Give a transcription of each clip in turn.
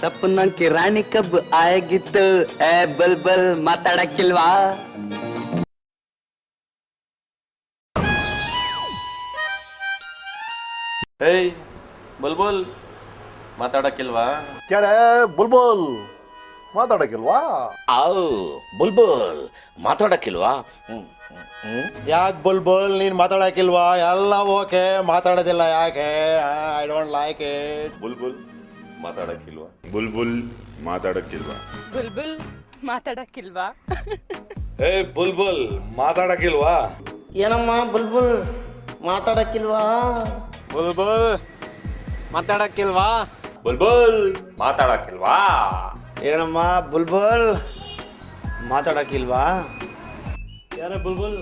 सपनों की रानी कब आएगी तो ए बुलबुल ಮಾತಾಡಕ್ಕಿಲ್ವಾ ಏಯ್ ಬುಲ್ಬುಲ್ ಮಾತಾಡಕ್ಕಿಲ್ವಾ? ಕ್ಯಾರೆ ಬುಲ್ಬುಲ್ ಮಾತಾಡಕ್ಕಿಲ್ವಾ? ಬುಲ್ಬುಲ್ ಮಾತಾಡಕ್ಕಿಲ್ವಾ? ಯಾಕೆ ಬುಲ್ಬುಲ್ ನೀನ್ ಮಾತಾಡಕ್ಕಿಲ್ವಾ? ಎಲ್ಲ ಓಕೆ, ಮಾತಾಡೋದಿಲ್ಲ ಯಾಕೆ? I don't like it. ಬುಲ್ಬುಲ್ ಮಾತಾಡಕ್ಕಿಲ್ವಾ? ಬುಲ್ಬುಲ್ ಮಾತಾಡಕ್ಕಿಲ್ವಾ? ಬುಲ್ಬುಲ್ ಮಾತಾಡಕ್ಕಿಲ್ವಾ? ಏ ಬುಲ್ಬುಲ್ ಮಾತಾಡಕ್ಕಿಲ್ವಾ? ಏನಮ್ಮ ಬುಲ್ಬುಲ್ ಮಾತಾಡಕ್ಕಿಲ್ವಾ? ಬುಲ್ಬುಲ್ ಮಾತಾಡಕ್ಕಿಲ್ವಾ? ಬುಲ್ಬುಲ್ ಮಾತಾಡಕ್ಕಿಲ್ವಾ? ಏನಮ್ಮ ಬುಲ್ಬುಲ್ ಮಾತಾಡಕ್ಕಿಲ್ವಾ? ಯಾರ ಬುಲ್ಬುಲ್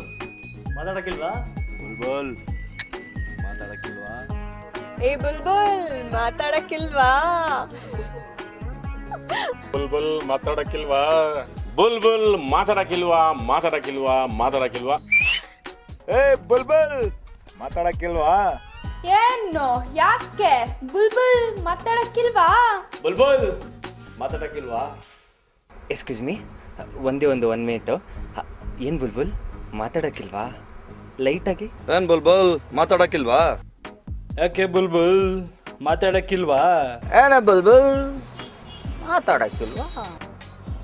ಮಾತಾಡಕ್ಕಿಲ್ವಾ? ಬುಲ್ಬುಲ್ ಮಾತಾಡಕ್ಕಿಲ್ವಾ? ಏ ಬುಲ್ಬುಲ್ ಮಾತಾಡಕ್ಕಿಲ್ವಾ? ಬುಲ್ಬುಲ್ ಮಾತಾಡಕ್ಕಿಲ್ವಾ? ಬುಲ್ಬುಲ್ ಮಾತಾಡಕ್ಕಿಲ್ವಾ? ಮಾತಾಡಕ್ಕಿಲ್ವಾ? ಮಾತಾಡಕ್ಕಿಲ್ವಾ? ಏ ಬುಲ್ಬುಲ್ ಮಾತಾಡಕ್ಕಿಲ್ವಾ? ಏನು ಯಾಕೆ ಬುಲ್ಬುಲ್ ಮಾತಾಡಕ್ಕಿಲ್ವಾ? ಬುಲ್ಬುಲ್ ಮಾತಾಡಕ್ಕಿಲ್ವಾ? ಎಕ್ಸ್ಕ್ಯೂಸ್ ಮೀ, ಒಂದೇ ಒನ್ ಮಿನಿಟು. ಏನು ಬುಲ್ಬುಲ್ ಮಾತಾಡೋಕ್ಕಿಲ್ವಾ? ಲೈಟಾಗಿ. ಏನ್ ಬುಲ್ಬುಲ್ ಮಾತಾಡಕ್ಕಿಲ್ವಾ? ಯಾಕೆ ಬುಲ್ಬುಲ್ ಮಾತಾಡಕ್ಕಿಲ್ವಾ? ಏನ ಬುಲ್ಬುಲ್ ಮಾತಾಡಕ್ಕಿಲ್ವಾ?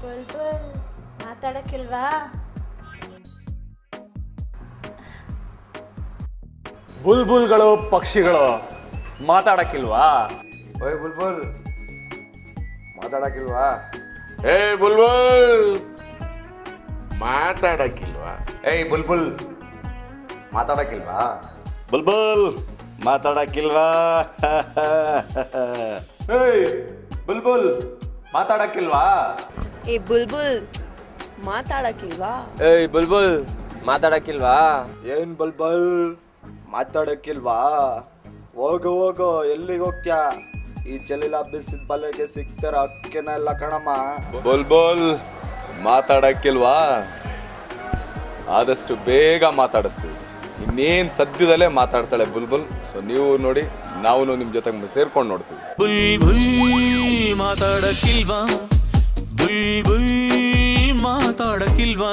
ಬುಲ್ಬುಲ್ ಮಾತಾಡಕ್ಕಿಲ್ವಾ? ಬುಲ್ಬುಲ್ಗಳು ಪಕ್ಷಿಗಳು ಮಾತಾಡಕ್ಕಿಲ್ವಾ? ಓಯ್ ಬುಲ್ಬುಲ್ ಮಾತಾಡಕ್ಕಿಲ್ವಾ? ಏ ಬುಲ್ಬುಲ್ ಮಾತಾಡಕ್ಕಿಲ್ವಾ? ಏಯ್ ಬುಲ್ಬುಲ್ ಮಾತಾಡಕ್ಕಿಲ್ವಾ? ಬುಲ್ಬುಲ್ ಮಾತಾಡಕ್ಕಿಲ್ವಾ? ಏಯ್ ಬುಲ್ಬುಲ್ ಮಾತಾಡಕ್ಕಿಲ್ವಾ? ಏ ಬುಲ್ಬುಲ್ ಮಾತಾಡಕ್ಕಿಲ್ವಾ? ಏಯ್ ಬುಲ್ಬುಲ್ ಮಾತಾಡಕ್ಕಿಲ್ವಾ? ಏನ್ ಬುಲ್ಬುಲ್ ಮಾತಾಡಕ್ಕಿಲ್ವಾ? ಹೋಗು ಹೋಗು, ಎಲ್ಲಿಗೆ ಹೋಗ್ತ್ಯಾ? ಈ ಚಲಿಲ ಬಿಸಿದ ಬಲೆಗೆ ಸಿಗ್ತಾರ ಅಕ್ಕೆನ ಎಲ್ಲ ಕಣಮ್ಮ. ಬುಲ್ಬುಲ್ ಮಾತಾಡಕ್ಕಿಲ್ವಾ? ಆದಷ್ಟು ಬೇಗ ಮಾತಾಡಿಸ್ತೀವಿ. ಇನ್ನೇನು ಸದ್ಯದಲ್ಲೇ ಮಾತಾಡ್ತಾಳೆ ಬುಲ್ಬುಲ್. ಸೊ ನೀವು ನೋಡಿ, ನಾವು ನಿಮ್ಮ ಜೊತೆಗೆ ಸೇರ್ಕೊಂಡು ನೋಡ್ತೀವಿ. ಬುಲ್ಬುಲ್ ಮಾತಾಡಕ್ಕಿಲ್ವಾ? ಬುಲ್ಬುಲ್ ಮಾತಾಡಕ್ಕಿಲ್ವಾ?